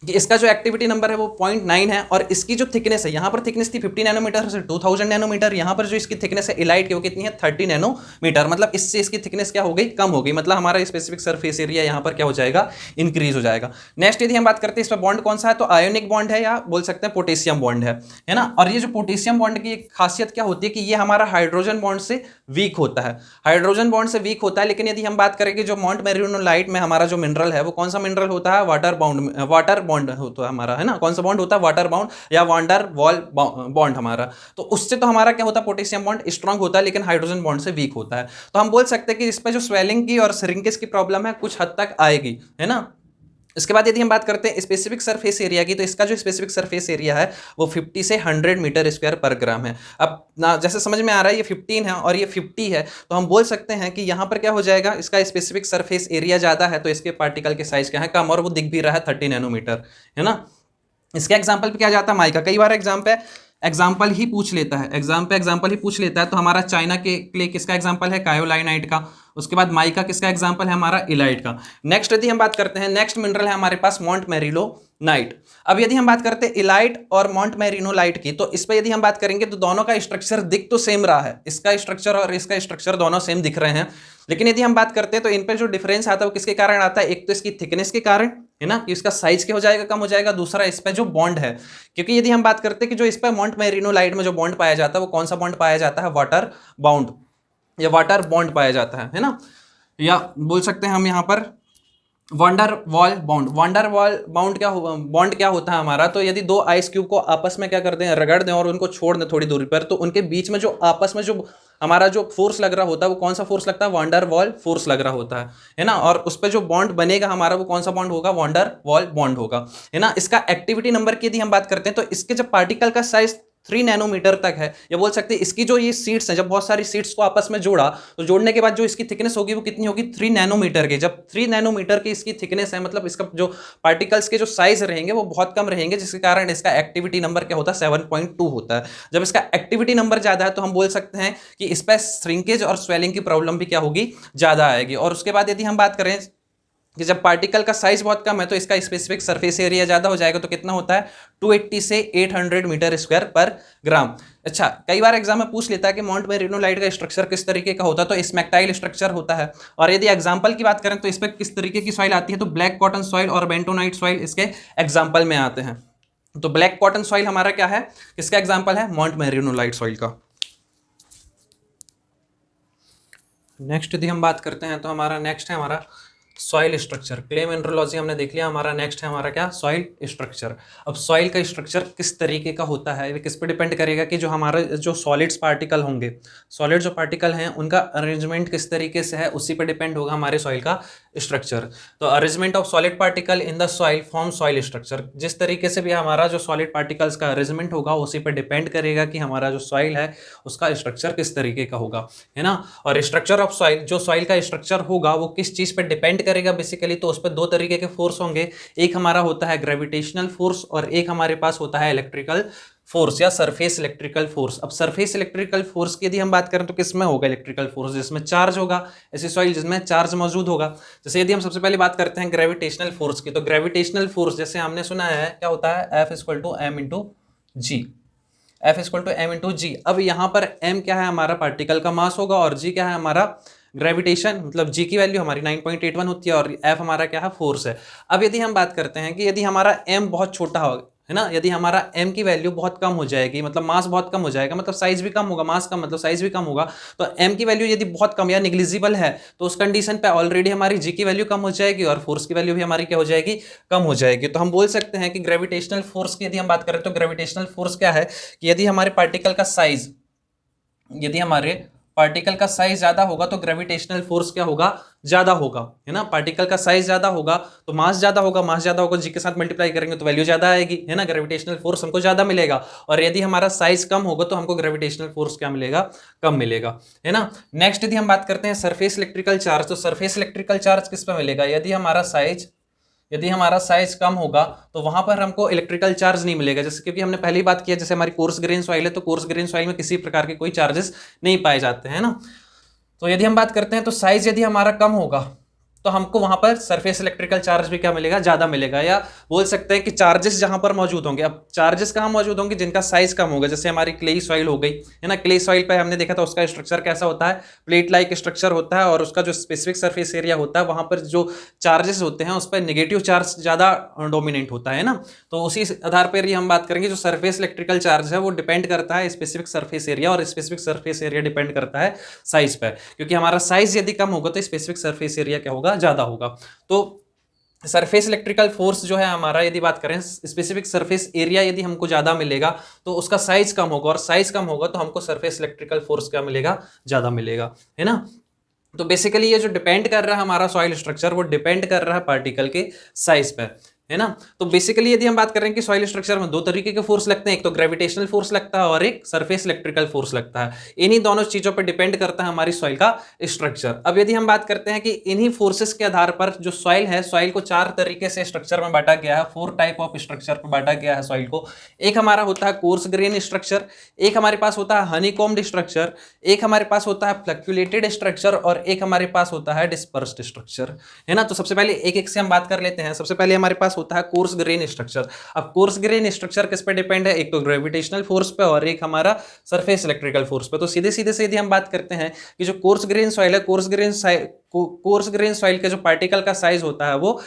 B: कि इसका जो एक्टिविटी नंबर है वो 0.9 है, और इसकी जो थिकनेस है, यहाँ पर थिकनेस थी 50 नैनोमीटर से 2000 नैनोमीटर, यहाँ पर जो इसकी थिकनेस है इलाइट की वो कितनी है 30 नैनोमीटर, मतलब इससे इसकी थिकनेस क्या हो गई, कम हो गई, मतलब हमारा स्पेसिफिक सरफेस एरिया यहाँ पर क्या हो जाएगा, इंक्रीज हो जाएगा। नेक्स्ट यदि हम बात करते हैं इस पर बॉन्ड कौन सा है, तो आयोनिक बॉन्ड है या बोल सकते हैं पोटेशियम बॉन्ड है ना। और ये जो पोटेशियम बॉन्ड की एक खासियत क्या होती है कि ये हमारा हाइड्रोजन बॉन्ड से वीक होता है, हाइड्रोजन बॉन्ड से वीक होता है। लेकिन यदि हम बात करें कि जो माउंट मेरीनोनाइट में हमारा जो मिनरल है वो कौन सा मिनरल होता है, वाटर बॉन्ड होता है हमारा, है ना। कौन सा बॉन्ड होता है, वाटर बॉन्ड या वांडर वॉल बॉन्ड हमारा। तो उससे तो हमारा क्या होता है, पोटेशियम बॉन्ड स्ट्रांग होता है लेकिन हाइड्रोजन बॉन्ड से वीक होता है। तो हम बोल सकते हैं कि इस पर जो स्वेलिंग की और श्रिंकेज की प्रॉब्लम है कुछ हद तक आएगी, है ना। इसके बाद यदि हम बात करते हैं स्पेसिफिक सरफेस एरिया की, तो इसका जो स्पेसिफिक सरफेस एरिया है वो 50 से 100 मीटर स्क्वायर पर ग्राम है। अब ना जैसे समझ में आ रहा है ये 15 है और ये 50 है, तो हम बोल सकते हैं कि यहाँ पर क्या हो जाएगा, इसका स्पेसिफिक सरफेस एरिया ज़्यादा है तो इसके पार्टिकल के साइज क्या है, कम, और वो दिख भी रहा है 30 नैनोमीटर, है ना। इसके एग्जाम्पल पे क्या जाता है, माइका, कई बार एग्जाम पे एग्जाम्पल ही पूछ लेता है, एग्जाम्पल ही पूछ लेता है, तो हमारा चाइना के क्ले किसका एग्जाम्पल है, कायोलाइनाइट का। उसके बाद माइका किसका एग्जाम्पल है, हमारा इलाइट का। नेक्स्ट यदि हम बात करते हैं, नेक्स्ट मिनरल है हमारे पास मोंटमेरिलोनाइट। अब यदि हम बात करते हैं इलाइट और मोंटमेरिनोलाइट की, तो इस पर यदि हम बात करेंगे तो दोनों का स्ट्रक्चर दिख तो सेम रहा है, इसका स्ट्रक्चर और इसका स्ट्रक्चर दोनों सेम दिख रहे हैं, लेकिन यदि हम बात करते हैं तो इन पे जो डिफरेंस आता है वो किसके कारण आता है, एक तो इसकी थिकनेस के कारण, है ना, कि इसका साइज क्या हो जाएगा, कम हो जाएगा। दूसरा इस पे जो बॉन्ड है, क्योंकि यदि हम बात करते हैं कि जो इस पे मोंटमेरिनोलाइट में जो बॉन्ड पाया जाता है वो कौन सा बॉन्ड पाया जाता है, वाटर बाउंड या वाटर बॉन्ड पाया जाता है ना, या बोल सकते हैं हम यहाँ पर wonder wall bound. Wonder wall bound क्या बॉन्ड क्या होता है हमारा, तो यदि दो आइस क्यूब को आपस में क्या कर दें, रगड़ दें और उनको छोड़ दें थोड़ी दूरी पर, तो उनके बीच में जो आपस में जो हमारा जो फोर्स लग रहा होता है वो कौन सा फोर्स लगता है, वंडर वॉल फोर्स लग रहा होता है ना। और उस पर जो बॉन्ड बनेगा हमारा वो कौन सा बॉन्ड होगा, वंडर वॉल बॉन्ड होगा, है ना। इसका एक्टिविटी नंबर की यदि हम बात करते हैं तो इसके जब पार्टिकल का साइज 3 नैनोमीटर तक है, या बोल सकते हैं इसकी जो ये सीट्स हैं, जब बहुत सारी सीट्स को आपस में जोड़ा तो जोड़ने के बाद जो इसकी थिकनेस होगी वो कितनी होगी, 3 नैनोमीटर की। जब 3 नैनोमीटर की इसकी थिकनेस है, मतलब इसका जो पार्टिकल्स के जो साइज रहेंगे वो बहुत कम रहेंगे, जिसके कारण इसका एक्टिविटी नंबर क्या होता है, 7.2 होता है। जब इसका एक्टिविटी नंबर ज्यादा है तो हम बोल सकते हैं कि इस पर श्रिंकेज और स्वेलिंग की प्रॉब्लम भी क्या होगी, ज्यादा आएगी। और उसके बाद यदि हम बात करें कि जब पार्टिकल का साइज बहुत कम है तो इसका स्पेसिफिक सरफेस एरिया ज्यादा हो जाएगा, तो कितना होता है, 280 से 800 मीटर स्क्वायर पर ग्राम। अच्छा, कई बार एग्जाम में पूछ लेता है कि मोंटमेरिनोलाइट का स्ट्रक्चर किस तरीके का होता है, तो स्मैक्टाइल स्ट्रक्चर होता है। और यदि एग्जाम्पल की बात करें तो इस पर किस तरीके की सॉइल आती है, तो ब्लैक कॉटन सॉइल और बेंटोनाइट सॉइल इसके एग्जाम्पल में आते हैं। तो ब्लैक कॉटन सॉइल हमारा क्या है, किसका एग्जाम्पल है, मोंटमेरिनोलाइट सॉइल का। नेक्स्ट यदि हम बात करते हैं तो हमारा नेक्स्ट है हमारा सॉइल स्ट्रक्चर। क्ले मिनरलोजी हमने देख लिया, हमारा नेक्स्ट है हमारा क्या, सॉइल स्ट्रक्चर। अब सॉइल का स्ट्रक्चर किस तरीके का होता है, ये किस पे डिपेंड करेगा कि जो हमारे जो सॉलिड्स पार्टिकल होंगे, सॉलिड जो पार्टिकल हैं उनका अरेंजमेंट किस तरीके से है, उसी पे डिपेंड होगा हमारे सॉइल का स्ट्रक्चर। तो arrangement of solid particle in the soil form soil structure. जिस तरीके से भी हमारा जो सॉलिड पार्टिकल्स का अरेंजमेंट होगा उसी पे डिपेंड करेगा कि हमारा जो सॉइल है उसका स्ट्रक्चर किस तरीके का होगा, है ना। और स्ट्रक्चर ऑफ सॉइल, जो सॉइल का स्ट्रक्चर होगा वो किस चीज पे डिपेंड करेगा बेसिकली, तो उस पर दो तरीके के फोर्स होंगे। एक हमारा होता है ग्रेविटेशनल फोर्स और एक हमारे पास होता है इलेक्ट्रिकल फोर्स या सरफेस इलेक्ट्रिकल फोर्स। अब सरफेस इलेक्ट्रिकल फोर्स की यदि हम बात करें तो किसमें होगा इलेक्ट्रिकल फोर्स, जिसमें चार्ज होगा, ऐसी सॉइल जिसमें चार्ज मौजूद होगा। जैसे यदि हम सबसे पहले बात करते हैं ग्रेविटेशनल फोर्स की, तो ग्रेविटेशनल फोर्स जैसे हमने सुना है क्या होता है, F = m × g, F = m × g। अब यहाँ पर m क्या है, हमारा पार्टिकल का मास होगा, और g क्या है, हमारा ग्रेविटेशन, मतलब g की वैल्यू हमारी 9.81 होती है, और f हमारा क्या है, फोर्स है। अब यदि हम बात करते हैं कि यदि हमारा m बहुत छोटा होगा, है ना, यदि हमारा m की वैल्यू बहुत कम हो जाएगी, मतलब मास बहुत कम हो जाएगा, मतलब साइज भी कम होगा, मास कम मतलब साइज भी कम होगा, तो m की वैल्यू यदि बहुत कम या निग्लिजिबल है तो उस कंडीशन पे ऑलरेडी हमारी g की वैल्यू कम हो जाएगी और फोर्स की वैल्यू भी हमारी क्या हो जाएगी, कम हो जाएगी। तो हम बोल सकते हैं कि ग्रेविटेशनल फोर्स की यदि हम बात करें तो ग्रेविटेशनल फोर्स क्या है कि यदि हमारे पार्टिकल का साइज, यदि हमारे पार्टिकल का साइज ज्यादा होगा तो ग्रेविटेशनल फोर्स क्या होगा, ज्यादा होगा, है ना। पार्टिकल का साइज ज्यादा होगा तो मास ज्यादा होगा, मास ज्यादा होगा जी के साथ मल्टीप्लाई करेंगे तो वैल्यू ज्यादा आएगी, है ना, ग्रेविटेशनल फोर्स हमको ज्यादा मिलेगा। और यदि हमारा साइज कम होगा तो हमको ग्रेविटेशनल फोर्स क्या मिलेगा, कम मिलेगा, है ना। नेक्स्ट यदि हम बात करते हैं सरफेस इलेक्ट्रिकल चार्ज, तो सरफेस इलेक्ट्रिकल चार्ज किस पे मिलेगा, यदि हमारा साइज कम होगा तो वहां पर हमको इलेक्ट्रिकल चार्ज नहीं मिलेगा। जैसे क्योंकि हमने पहले ही बात किया, जैसे हमारी कोर्स ग्रेन सॉइल है तो कोर्स ग्रेन सॉइल में किसी प्रकार के कोई चार्जेस नहीं पाए जाते हैं ना। तो यदि हम बात करते हैं तो साइज यदि हमारा कम होगा तो हमको वहां पर सरफेस इलेक्ट्रिकल चार्ज भी क्या मिलेगा, ज्यादा मिलेगा। या बोल सकते हैं कि चार्जेस जहां पर मौजूद होंगे, अब चार्जेस कहां मौजूद होंगे, जिनका साइज कम होगा। जैसे हमारी क्ले सॉइल हो गई, है ना, क्ले सॉइल पे हमने देखा था उसका स्ट्रक्चर कैसा होता है, प्लेट लाइक स्ट्रक्चर होता है, और उसका जो स्पेसिफिक सरफेस एरिया होता है वहां पर जो चार्जेस होते हैं उस पर नेगेटिव चार्ज ज्यादा डोमिनेट होता है ना। तो उसी आधार पर ही हम बात करेंगे, जो सरफेस इलेक्ट्रिकल चार्ज है वो डिपेंड करता है स्पेसिफिक सरफेस एरिया, और स्पेसिफिक सरफेस एरिया डिपेंड करता है साइज पर, क्योंकि हमारा साइज यदि कम होगा तो स्पेसिफिक सरफेस एरिया क्या होगा, ज्यादा होगा। तो सरफेस इलेक्ट्रिकल फोर्स जो है हमारा, यदि बात करें स्पेसिफिक सरफेस एरिया यदि हमको ज्यादा मिलेगा तो उसका साइज कम होगा, और साइज कम होगा तो हमको सरफेस इलेक्ट्रिकल फोर्स क्या मिलेगा, ज्यादा मिलेगा, है ना। तो बेसिकली ये जो डिपेंड कर रहा है हमारा सॉइल स्ट्रक्चर, वो डिपेंड कर रहा है पार्टिकल के साइज पर,
A: है ना। तो बेसिकली यदि हम बात करें कि सॉइल स्ट्रक्चर में दो तरीके के फोर्स लगते हैं, एक तो ग्रेविटेशनल फोर्स लगता है और एक सरफेस इलेक्ट्रिकल फोर्स लगता है। इन्हीं दोनों चीजों पर डिपेंड करता है हमारी सॉइल का स्ट्रक्चर। अब यदि हम बात करते हैं कि इन्हीं फोर्सेस के आधार पर जो सॉइल है, सॉइल को चार तरीके से स्ट्रक्चर में बांटा गया है, 4 टाइप ऑफ स्ट्रक्चर में बांटा गया है सॉइल को। एक हमारा होता है कोर्स ग्रेन स्ट्रक्चर, एक हमारे पास होता है हनीकॉम्ब स्ट्रक्चर, एक हमारे पास होता है फ्लक्चुलेटेड स्ट्रक्चर और एक हमारे पास होता है डिस्पर्स्ड स्ट्रक्चर, है ना। तो सबसे पहले एक एक से हम बात कर लेते हैं। सबसे पहले हमारे पास होता है कोर्स ग्रेन स्ट्रक्चर। अब कोर्स ग्रेन स्ट्रक्चर किस पे डिपेंड है, एक तो ग्रेविटेशनल फोर्स पे और एक हमारा सरफेस इलेक्ट्रिकल फोर्स पे। तो सीधे सीधे से यदि हम बात करते हैं कि जो कोर्स ग्रेन सॉइल है, कोर्स ग्रेन सॉइल के जो पार्टिकल का साइज होता है वो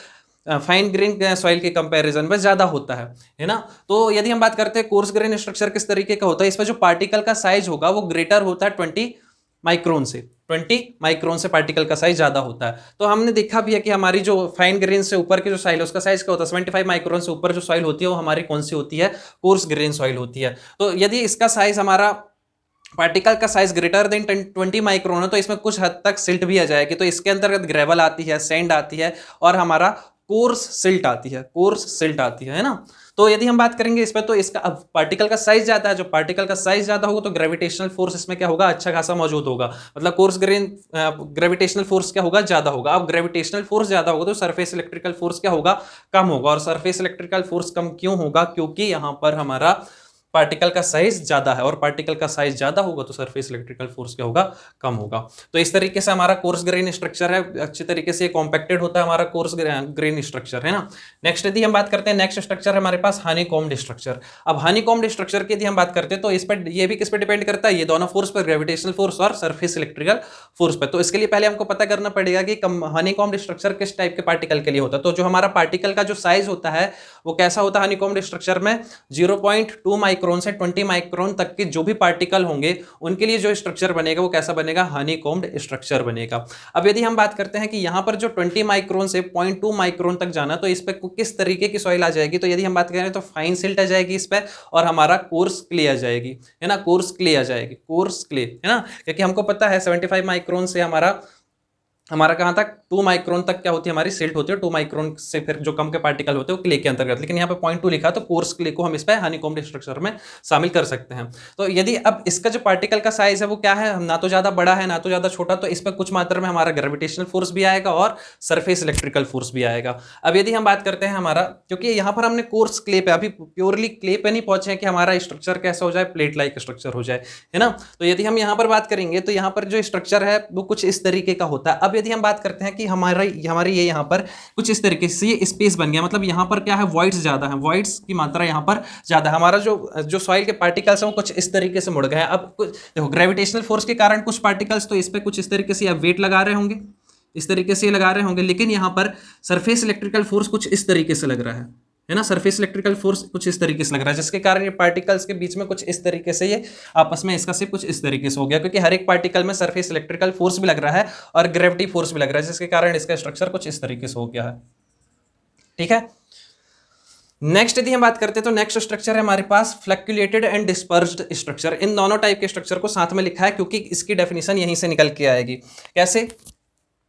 A: फाइन ग्रेन सॉइल के कंपैरिजन में ज्यादा होता है ना। तो यदि हम बात करते हैं कोर्स ग्रेन स्ट्रक्चर किस तरीके का होता है, इसमें जो पार्टिकल का साइज होगा वो ग्रेटर होता है 20 माइक्रोन से, 20 माइक्रोन से पार्टिकल का साइज ज्यादा होता है। तो हमने देखा भी है कि हमारी जो फाइन ग्रेन से ऊपर की जो सॉइल है उसका साइज क्या होता है, 75 माइक्रोन से ऊपर जो सॉइल होती है वो हमारी कौन सी होती है, कोर्स ग्रेन सॉइल होती है। तो यदि इसका साइज हमारा पार्टिकल का साइज ग्रेटर देन 20 माइक्रोन है तो इसमें कुछ हद तक सिल्ट भी आ जाएगी। तो इसके अंतर्गत ग्रेवल आती है, सैंड आती है और हमारा कोर्स सिल्ट आती है, कोर्स सिल्ट आती है ना। तो यदि हम बात करेंगे इस पर, तो इसका अब पार्टिकल का साइज ज्यादा है, जो पार्टिकल का साइज ज्यादा होगा तो ग्रेविटेशनल फोर्स इसमें क्या होगा, अच्छा खासा मौजूद होगा। मतलब कोर्स ग्रेन ग्रेविटेशनल फोर्स क्या होगा, ज्यादा होगा। अब ग्रेविटेशनल फोर्स ज्यादा होगा तो सरफेस इलेक्ट्रिकल फोर्स क्या होगा, कम होगा। और सरफेस इलेक्ट्रिकल फोर्स कम क्यों होगा, क्योंकि यहां पर हमारा पार्टिकल का साइज ज्यादा है और पार्टिकल का साइज ज्यादा होगा तो सरफेस इलेक्ट्रिकल फोर्स क्या होगा, कम होगा। तो इस तरीके से हमारा कोर्स ग्रेन स्ट्रक्चर है, अच्छे तरीके से कॉम्पैक्टेड होता है हमारा कोर्स ग्रेन स्ट्रक्चर, है ना। नेक्स्ट यदि हम बात करते हैं, नेक्स्ट स्ट्रक्चर है हमारे पास हनीकॉम्ब स्ट्रक्चर। अब हनीकॉम्ब स्ट्रक्चर की यदि हम बात करते हैं तो इस पर, ये भी किस पे डिपेंड करता है, ये दोनों फोर्स पर, ग्रेविटेशनल फोर्स और सरफेस इलेक्ट्रिकल फोर्स पर। तो इसके लिए पहले हमको पता करना पड़ेगा कि हनीकॉम्ब स्ट्रक्चर किस टाइप के पार्टिकल के लिए होता है। तो जो हमारा पार्टिकल का जो साइज होता है वो कैसा होता है हनीकॉम्ब स्ट्रक्चर में, 0.2 माइक्रोन से 20 माइक्रोन तक के जो भी पार्टिकल होंगे उनके लिए जो स्ट्रक्चर बनेगा वो कैसा बनेगा, हनीकॉम्ब स्ट्रक्चर बनेगा। अब यदि हम बात करते हैं कि यहां पर जो 20 माइक्रोन से 0.2 माइक्रोन तक जाना, तो इस पे किस तरीके की सॉइल आ जाएगी, तो यदि हम बात करें तो फाइन सिल्ट आ जाएगी इस पे और हमारा कोर्स क्ले आ जाएगी, है ना। कोर्स क्ले आ जाएगी, कोर्स क्ले, है ना। क्योंकि हमको पता है 75 माइक्रोन से हमारा कहां तक, 2 माइक्रोन तक क्या होती है, हमारी सिल्ट होती है। 2 माइक्रोन से फिर जो कम के पार्टिकल होते हैं वो क्ले के अंतर्गत, लेकिन यहाँ पे 0.2 लिखा तो कोर्स क्ले को हम इस पे हनीकॉम्ब स्ट्रक्चर में शामिल कर सकते हैं। तो यदि अब इसका जो पार्टिकल का साइज है वो क्या है, ना तो ज्यादा बड़ा है ना तो ज्यादा छोटा, तो इस पर कुछ मात्रा में हमारा ग्रेविटेशनल फोर्स भी आएगा और सरफेस इलेक्ट्रिकल फोर्स भी आएगा। अब यदि हम बात करते हैं हमारा, क्योंकि यहाँ पर हमने कोर्स क्ले पे, अभी प्योरली क्ले पे नहीं पहुंचे हैं कि हमारा स्ट्रक्चर कैसा हो जाए, प्लेट लाइक स्ट्रक्चर हो जाए, है ना। तो यदि हम यहाँ पर बात करेंगे तो यहाँ पर जो स्ट्रक्चर है वो कुछ इस तरीके का होता है। अब यदि हम बात करते हैं कि हमारे ये यहाँ पर कुछ इस तरीके से ये स्पेस बन गया, मतलब यहाँ पर क्या है, वॉइड्स ज्यादा है, वॉइड्स की मात्रा यहाँ पर ज्यादा है। हमारा जो सॉइल के पार्टिकल्स हैं वो कुछ इस तरीके से मुड़ गए हैं। अब देखो ग्रेविटेशनल फोर्स के कारण कुछ पार्टिकल्स तो इस पे कुछ इस तरीके से आप वेट लगा रहे होंगे, इस तरीके से लगा रहे होंगे, लेकिन यहाँ पर सरफेस इलेक्ट्रिकल फोर्स कुछ इस तरीके से लग रहा है ना। सरफेस इलेक्ट्रिकल फोर्स कुछ इस तरीके से लग रहा है, जिसके कारण ये पार्टिकल्स के बीच में कुछ इस तरीके से ये आपस में इसका सिर्फ कुछ इस तरीके से हो गया, क्योंकि हर एक पार्टिकल में सरफेस इलेक्ट्रिकल फोर्स भी लग रहा है और ग्रेविटी फोर्स भी लग रहा है, जिसके कारण इसका स्ट्रक्चर कुछ इस तरीके से हो गया है। ठीक है। नेक्स्ट यदि हम बात करते हैं तो नेक्स्ट स्ट्रक्चर है हमारे पास फ्लक्चुलेटेड एंड डिस्पर्स्ड स्ट्रक्चर। इन दोनों टाइप के स्ट्रक्चर को साथ में लिखा है क्योंकि इसकी डेफिनेशन यहीं से निकल के आएगी। कैसे,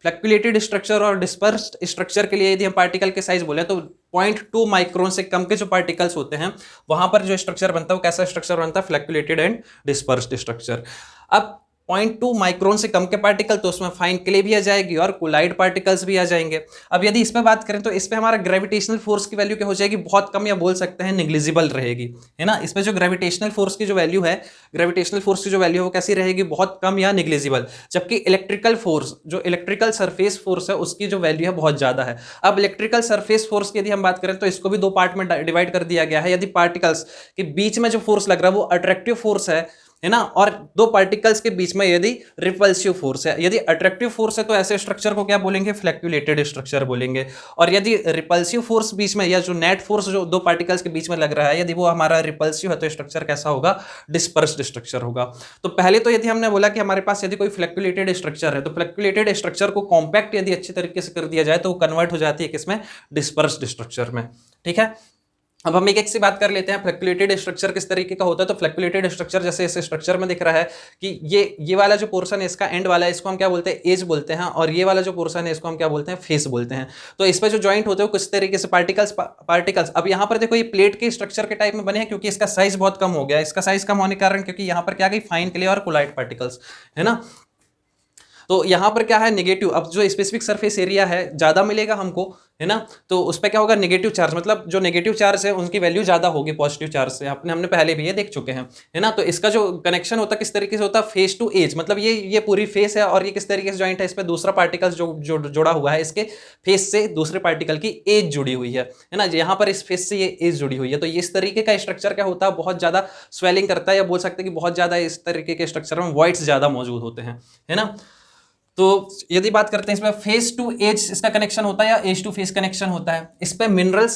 A: फ्लक्चुलेटेड स्ट्रक्चर और डिस्पर्स्ड स्ट्रक्चर के लिए यदि हम पार्टिकल के साइज बोले तो 0.2 माइक्रोन से कम के जो पार्टिकल्स होते हैं वहां पर जो स्ट्रक्चर बनता है वो कैसा स्ट्रक्चर बनता है, फ्लक्चुलेटेड एंड डिस्पर्स्ड स्ट्रक्चर। अब 0.2 माइक्रोन से कम के पार्टिकल तो उसमें फाइन क्ले भी आ जाएगी और कोलाइड पार्टिकल्स भी आ जाएंगे। अब यदि इस पे बात करें तो इस पे हमारा ग्रेविटेशनल फोर्स की वैल्यू क्या हो जाएगी, बहुत कम, या बोल सकते हैं निग्लिजिबल रहेगी, है ना। इसमें जो ग्रेविटेशनल फोर्स की जो वैल्यू है, ग्रेविटेशनल फोर्स की जो वैल्यू है वो कैसी रहेगी, बहुत कम या निग्लिजिबल। जबकि इलेक्ट्रिकल फोर्स, जो इलेक्ट्रिकल सरफेस फोर्स है उसकी जो वैल्यू है बहुत ज्यादा है। अब इलेक्ट्रिकल सरफेस फोर्स की यदि हम बात करें तो इसको भी दो पार्ट में डिवाइड कर दिया गया है। यदि पार्टिकल्स के बीच में जो फोर्स लग रहा है वो अट्रैक्टिव फोर्स है ना, और दो पार्टिकल्स के बीच में यदि रिपल्सिव फोर्स है। यदि अट्रैक्टिव फोर्स है तो ऐसे स्ट्रक्चर को क्या बोलेंगे, फ्लक्चुलेटेड स्ट्रक्चर बोलेंगे। और यदि रिपल्सिव फोर्स बीच में, या जो नेट फोर्स जो दो पार्टिकल्स के बीच में लग रहा है, यदि वो हमारा रिपल्सिव है तो स्ट्रक्चर कैसा होगा, डिस्पर्स्ड स्ट्रक्चर होगा। तो पहले तो यदि हमने बोला कि हमारे पास यदि कोई फ्लक्चुलेटेड स्ट्रक्चर है तो फ्लक्चुलेटेड स्ट्रक्चर को कॉम्पैक्ट यदि अच्छे तरीके से कर दिया जाए तो वो कन्वर्ट हो जाती है किसमें, डिस्पर्स्ड स्ट्रक्चर में। ठीक है। अब हम एक एक सी बात कर लेते हैं। फ्लैक्युलेटेड स्ट्रक्चर किस तरीके का होता है? तो फ्लैक्युलेटेड स्ट्रक्चर जैसे इस स्ट्रक्चर में दिख रहा है कि ये वाला जो पोर्शन है इसका एंड वाला है, इसको हम क्या बोलते हैं? एज बोलते हैं, और ये वाला जो पोर्शन है इसको हम क्या बोलते हैं? फेस बोलते हैं। तो इस पर जो जॉइंट होते हैं किस तरीके से पार्टिकल्स अब यहाँ पर देखो ये प्लेट के स्ट्रक्चर के टाइप में बने हैं, क्योंकि इसका साइज बहुत कम हो गया। इसका साइज कम होने के कारण क्योंकि यहाँ पर क्या गई? फाइन क्ले और कोलाइड पार्टिकल्स, है ना। तो यहाँ पर क्या है? नेगेटिव। अब जो स्पेसिफिक सरफेस एरिया है ज़्यादा मिलेगा हमको, है ना, तो उस पर क्या होगा? नेगेटिव चार्ज, मतलब जो नेगेटिव चार्ज है उनकी वैल्यू ज़्यादा होगी पॉजिटिव चार्ज से। हमने पहले भी ये देख चुके हैं, है ना। तो इसका जो कनेक्शन होता है किस तरीके से होता है? फेस टू एज, मतलब ये पूरी फेस है और ये किस तरीके से जॉइंट है? इस पर दूसरा पार्टिकल जो जुड़ा हुआ है, इसके फेस से दूसरे पार्टिकल की एज जुड़ी हुई है ना। यहाँ पर इस फेस से ये एज जुड़ी हुई है। तो इस तरीके का स्ट्रक्चर क्या होता है? बहुत ज़्यादा स्वेलिंग करता है, या बोल सकते हैं कि बहुत ज़्यादा इस तरीके के स्ट्रक्चर में वॉइड्स ज़्यादा मौजूद होते हैं, है ना। तो यदि बात करते हैं इसमें फेस टू एज इसका कनेक्शन होता है या एज टू फेस कनेक्शन होता है। इस पे मिनरल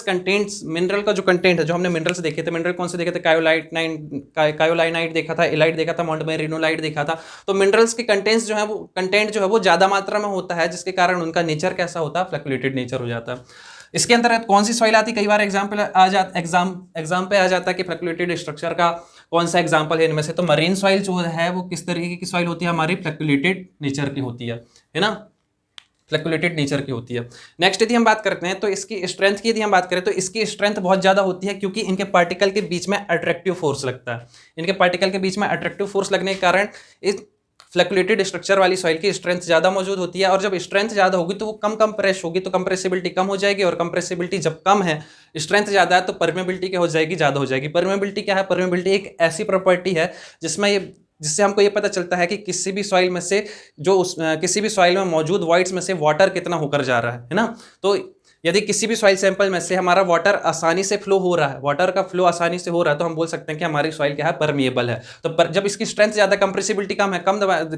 A: का जो कंटेंट है, जो हमने मिनरल्स देखे थे, मिनरल कौन से देखे थे? कायोलाइनाइट देखा था, एलाइट देखा था, मोंटमेरिनोलाइट देखा था। तो मिनरल्स के कंटेंट जो है वो ज्यादा मात्रा में होता है, जिसके कारण उनका नेचर कैसा होता है? फ्लैक्युलेटेड नेचर हो जाता है। इसके अंदर कौन सी सॉइल आती? कई बार एग्जाम पे आ जाता है कि फ्लैक्युलेटेड स्ट्रक्चर का कौन सा एग्जाम्पल है इनमें से। तो मरीन सॉइल जो है वो किस तरीके की सॉइल होती है? हमारी फ्लैक्युलेटेड नेचर की होती है ना, फ्लैक्युलेटेड नेचर की होती है। नेक्स्ट यदि हम बात करते हैं तो इसकी स्ट्रेंथ की यदि हम बात करें तो इसकी स्ट्रेंथ बहुत ज़्यादा होती है, क्योंकि इनके पार्टिकल के बीच में अट्रैक्टिव फोर्स लगता है। इनके पार्टिकल के बीच में अट्रैक्टिव फोर्स लगने के कारण इस फ्लैक्युलेटेड स्ट्रक्चर वाली सॉइल की स्ट्रेंथ ज़्यादा मौजूद होती है। और जब स्ट्रेंथ ज़्यादा होगी तो वो कम कंप्रेस होगी, तो कंप्रेसिबिलिटी कम हो जाएगी, और कंप्रेसिबिलिटी जब कम है, स्ट्रेंथ ज़्यादा है, तो परमेबिलिटी क्या हो जाएगी? ज़्यादा हो जाएगी। परमेबिलिटी क्या है? परमेबिलिटी एक ऐसी प्रॉपर्टी है जिससे हमको ये पता चलता है कि किसी भी सॉइल में से किसी भी सॉइल में मौजूद वॉइड्स में से वाटर कितना होकर जा रहा है ना। तो यदि किसी भी सॉइल सैंपल में से हमारा वाटर आसानी से फ्लो हो रहा है, वाटर का फ्लो आसानी से हो रहा है, तो हम बोल सकते हैं कि हमारी सॉइल क्या है? परमिएबल है। तो जब इसकी स्ट्रेंथ ज़्यादा, कंप्रेसिबिलिटी कम है,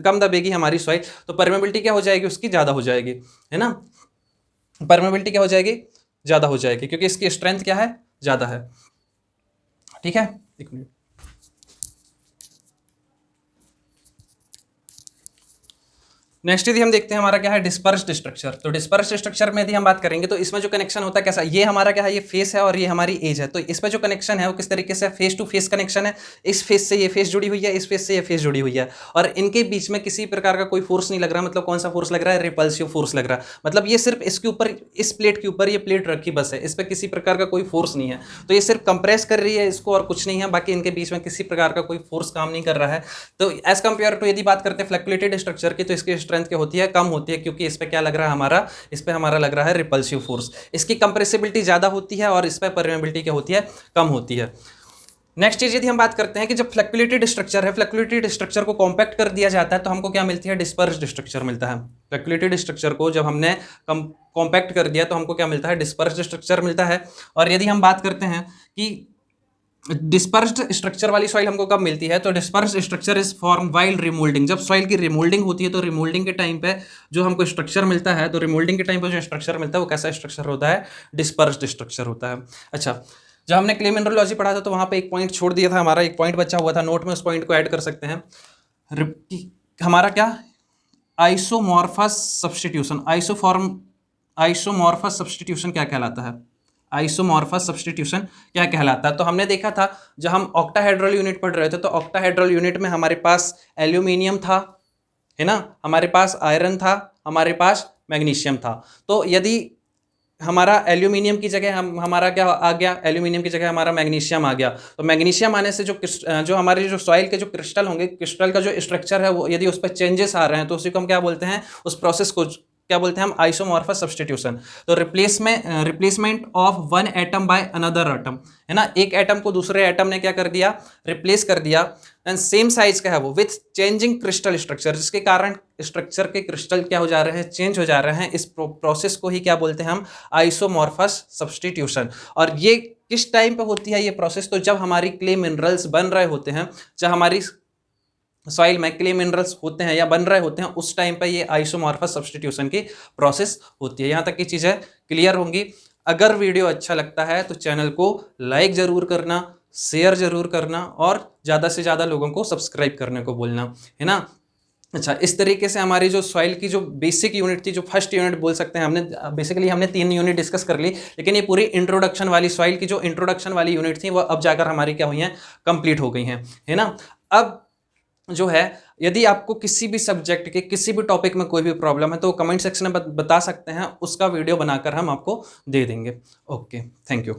A: कम दबेगी हमारी सॉइल, तो परमेबिलिटी क्या हो जाएगी? उसकी ज़्यादा हो जाएगी, है ना। परमेबिलिटी क्या हो जाएगी? ज़्यादा हो जाएगी, क्योंकि इसकी स्ट्रेंथ क्या है? ज़्यादा है। ठीक है, एक मिनट। नेक्स्ट यदि हम देखते हैं हमारा क्या है? Dispersed structure. तो डिस्पर्स्ड स्ट्रक्चर में यदि हम बात करेंगे तो इसमें जो कनेक्शन होता है कैसा? ये हमारा क्या है? ये फेस है और ये हमारी एज है। तो इसमें जो कनेक्शन है वो किस तरीके से? फेस टू फेस कनेक्शन है। इस फेस से ये फेस जुड़ी हुई है, इस फेस से ये फेस जुड़ी हुई है, और इनके बीच में किसी प्रकार का कोई फोर्स नहीं लग रहा। मतलब कौन सा फोर्स लग रहा है? रिपल्सिव फोर्स लग रहा है। मतलब ये सिर्फ इसके ऊपर, इस प्लेट के ऊपर ये प्लेट रखी बस है, इस पर किसी प्रकार का कोई फोर्स नहीं है। तो ये सिर्फ कंप्रेस कर रही है इसको और कुछ नहीं है, बाकी इनके बीच में किसी प्रकार का कोई फोर्स काम नहीं कर रहा है। तो एज कंपेयर टू यदि बात करते हैं फ्लैक्युलेटेड स्ट्रक्चर की, तो इसकी स्ट्रेंथ क्या होती है? कम होती है, क्योंकि इस पे क्या लग रहा है? हमारा इस पे हमारा लग रहा है रिपल्सिव फोर्स। इसकी कंप्रेसिबिलिटी ज्यादा होती है और इस पे परमेबिलिटी क्या होती है? कम होती है। नेक्स्ट चीज यदि हम बात करते हैं कि जब फ्लैक्युलेटेड स्ट्रक्चर है, फ्लैक्युलेटेड स्ट्रक्चर को कॉम्पैक्ट कर दिया जाता है तो हमको क्या मिलती है? डिस्पर्स्ड स्ट्रक्चर मिलता है। फ्लैक्युलेटेड स्ट्रक्चर को जब हमने कॉम्पैक्ट कर दिया तो हमको क्या मिलता है? डिस्पर्स्ड स्ट्रक्चर मिलता है। और यदि हम बात करते हैं कि डिस्पर्स्ड स्ट्रक्चर वाली सॉइल हमको कब मिलती है, तो dispersed structure is form while remoulding. जब सॉइल की रिमोल्डिंग होती है तो रिमोल्डिंग के टाइम पे जो हमको स्ट्रक्चर मिलता है, तो रिमोल्डिंग के टाइम पे जो स्ट्रक्चर मिलता है वो कैसा स्ट्रक्चर होता है? डिस्पर्स्ड स्ट्रक्चर होता है। अच्छा, जब हमने क्ले मिनरलॉजी पढ़ा था तो वहाँ पे एक पॉइंट छोड़ दिया था, हमारा एक पॉइंट बचा हुआ था नोट में, उस पॉइंट को ऐड कर सकते हैं। हमारा क्या? Isomorphous substitution. आइसोमॉर्फस सब्स्टिट्यूशन क्या कहलाता है? आइसोमॉर्फस सब्स्टिट्यूशन क्या कहलाता है? तो हमने देखा था जब हम ऑक्टाहेड्रल यूनिट पढ़ रहे थे, तो ऑक्टाहेड्रल यूनिट में हमारे पास एल्यूमिनियम था, है ना, हमारे पास आयरन था, हमारे पास मैग्नीशियम था। तो यदि हमारा एल्यूमिनियम की जगह हमारा क्या आ गया? एल्यूमिनियम की जगह हमारा मैग्नीशियम आ गया। तो मैग्नीशियम आने से जो हमारे जो सॉइल के जो क्रिस्टल होंगे, क्रिस्टल का जो स्ट्रक्चर है वो यदि उस पर चेंजेस आ रहे हैं तो उसी को हम क्या बोलते हैं? उस प्रोसेस को क्या बोलते हैं हम? Isomorphous substitution. तो replacement of one atom by another atom, है ना। एक एटम को दूसरे एटम ने क्या कर दिया? रिप्लेस कर दिया। एंड सेम साइज का है वो, विथ चेंजिंग क्रिस्टल स्ट्रक्चर, जिसके कारण स्ट्रक्चर के क्रिस्टल क्या हो जा रहे हैं? चेंज हो जा रहे हैं। इस प्रोसेस को ही क्या बोलते हैं हम? Isomorphous substitution. और ये किस टाइम पे होती है ये प्रोसेस? तो जब हमारी क्ले मिनरल्स बन रहे होते हैं, जब हमारी सॉइल में क्ले मिनरल्स होते हैं या बन रहे होते हैं, उस टाइम पे ये आइसोमॉर्फस सब्स्टिट्यूशन की प्रोसेस होती है। यहाँ तक की चीज़ें क्लियर होंगी। अगर वीडियो अच्छा लगता है तो चैनल को लाइक ज़रूर करना, शेयर ज़रूर करना और ज़्यादा से ज़्यादा लोगों को सब्सक्राइब करने को बोलना, है ना। अच्छा, इस तरीके से हमारी जो सॉइल की जो बेसिक यूनिट थी, जो फर्स्ट यूनिट बोल सकते हैं, हमने बेसिकली हमने 3 यूनिट डिस्कस कर ली, लेकिन ये पूरी इंट्रोडक्शन वाली सॉइल की जो इंट्रोडक्शन वाली यूनिट थी वो अब जाकर हमारी क्या हुई हैं, कंप्लीट हो गई हैं, है ना। अब जो है, यदि आपको किसी भी सब्जेक्ट के किसी भी टॉपिक में कोई भी प्रॉब्लम है तो कमेंट सेक्शन में बता सकते हैं, उसका वीडियो बनाकर हम आपको दे देंगे। Okay, thank you.